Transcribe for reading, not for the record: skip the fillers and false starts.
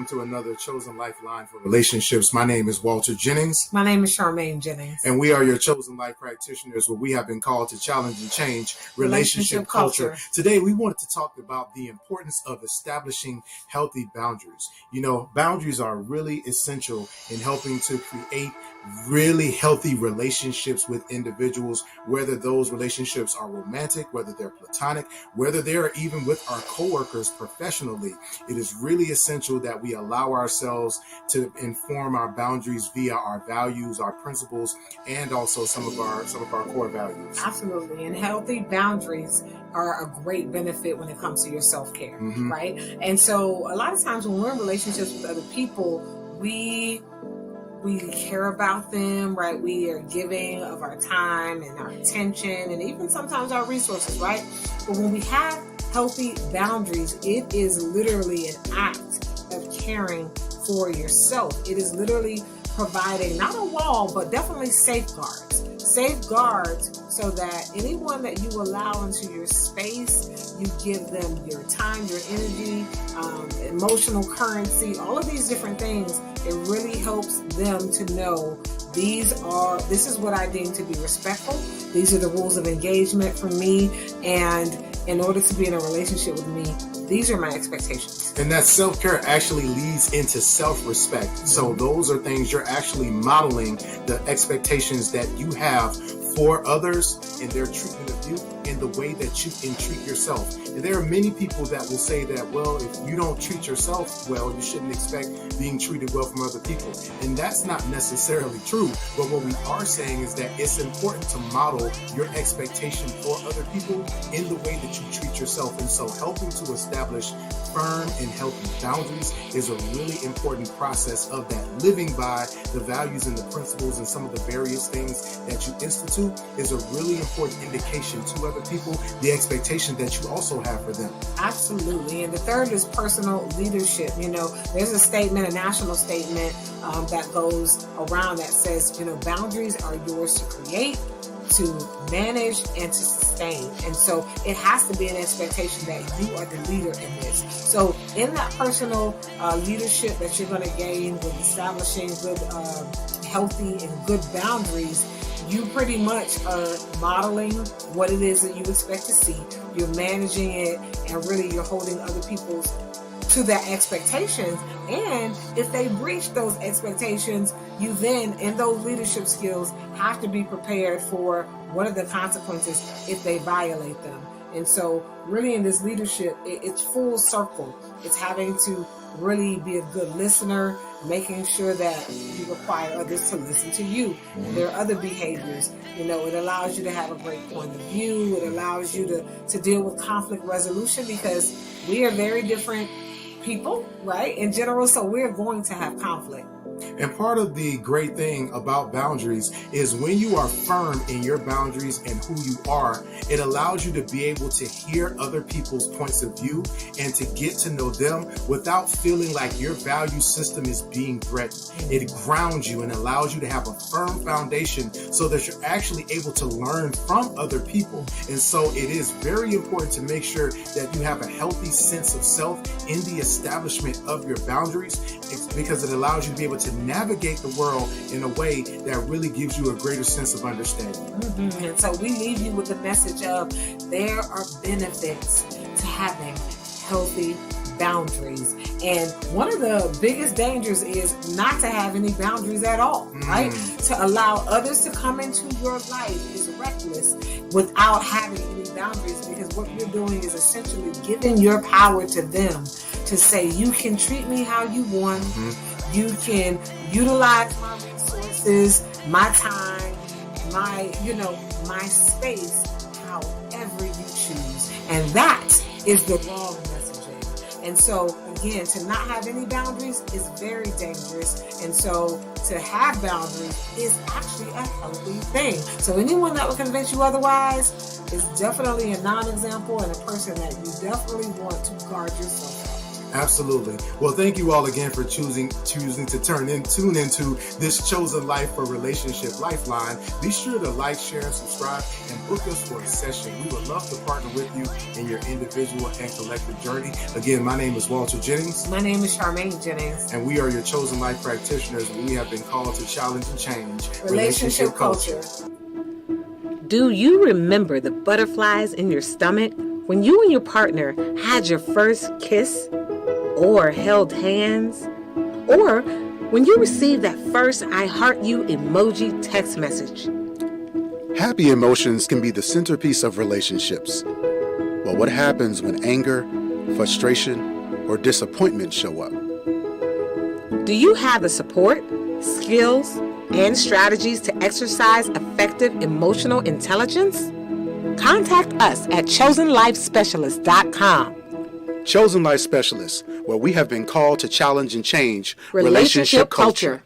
welcome to another Chosen Lifeline for Relationships. My name is Walter Jennings. My name is Charmaine Jennings. And we are your chosen life practitioners, where we have been called to challenge and change relationship culture. Today, we wanted to talk about the importance of establishing healthy boundaries. You know, boundaries are really essential in helping to create really healthy relationships with individuals, whether those relationships are romantic, whether they're platonic, whether they're even with our coworkers professionally. It is really essential that we allow ourselves to inform our boundaries via our values, our principles, and also some of our core values. Absolutely. And healthy boundaries are a great benefit when it comes to your self-care, right? And so a lot of times when we're in relationships with other people, we care about them, right? We are giving of our time and our attention and even sometimes our resources, right? But when we have healthy boundaries, it is literally an act of caring for yourself. It is literally providing not a wall, but definitely safeguards so that anyone that you allow into your space, you give them your time, your energy, emotional currency, all of these different things. It really helps them to know this is what I deem to be respectful. These are the rules of engagement for me. And in order to be in a relationship with me, these are my expectations. And that self-care actually leads into self-respect. So those are things you're actually modeling the expectations that you have for others and their treatment of you in the way that you can treat yourself. And there are many people that will say that, well, if you don't treat yourself well, you shouldn't expect being treated well from other people. And that's not necessarily true. But what we are saying is that it's important to model your expectation for other people in the way that you treat yourself. And so helping to establish firm and healthy boundaries is a really important process of that. Living by the values and the principles and some of the various things that you institute is a really important indication to other people, the expectation that you also have for them. Absolutely. And the third is personal leadership. You know, there's a national statement that goes around that says, boundaries are yours to create, to manage, and to sustain. And so it has to be an expectation that you are the leader in this. So in that personal leadership that you're going to gain with establishing good, healthy and good boundaries, you pretty much are modeling what it is that you expect to see. You're managing it, and really you're holding other people to that expectations. And if they breach those expectations, you then, in those leadership skills, have to be prepared for what are the consequences if they violate them. And so really in this leadership, it's full circle. It's having to really be a good listener, making sure that you require others to listen to you. And there are other behaviors. It allows you to have a great point of view. It allows you to deal with conflict resolution, because we are very different people, right? In general, so we're going to have conflict. And part of the great thing about boundaries is when you are firm in your boundaries and who you are, it allows you to be able to hear other people's points of view and to get to know them without feeling like your value system is being threatened. It grounds you and allows you to have a firm foundation so that you're actually able to learn from other people. And so it is very important to make sure that you have a healthy sense of self in the establishment of your boundaries. It's because it allows you to be able to navigate the world in a way that really gives you a greater sense of understanding. And so we leave you with the message of there are benefits to having healthy boundaries. And one of the biggest dangers is not to have any boundaries at all, right? To allow others to come into your life is reckless without having any boundaries, because what you're doing is essentially giving your power to them to say, you can treat me how you want. You can utilize my resources, my time, my space, however you choose. And that is the wrong messaging. And so, again, to not have any boundaries is very dangerous. And so to have boundaries is actually a healthy thing. So anyone that will convince you otherwise is definitely a non-example and a person that you definitely want to guard yourself from. Absolutely. Well, thank you all again for choosing to tune into this Chosen Life for Relationship Lifeline. Be sure to like, share, and subscribe, and book us for a session. We would love to partner with you in your individual and collective journey. Again, my name is Walter Jennings. My name is Charmaine Jennings. And we are your Chosen Life practitioners, and we have been called to challenge and change relationship culture. Do you remember the butterflies in your stomach when you and your partner had your first kiss or held hands? Or when you received that first I heart you emoji text message? Happy emotions can be the centerpiece of relationships. But what happens when anger, frustration, or disappointment show up? Do you have the support, skills, and strategies to exercise effective emotional intelligence? Contact us at chosenlifespecialist.com. Chosen Life Specialists, where we have been called to challenge and change relationship culture.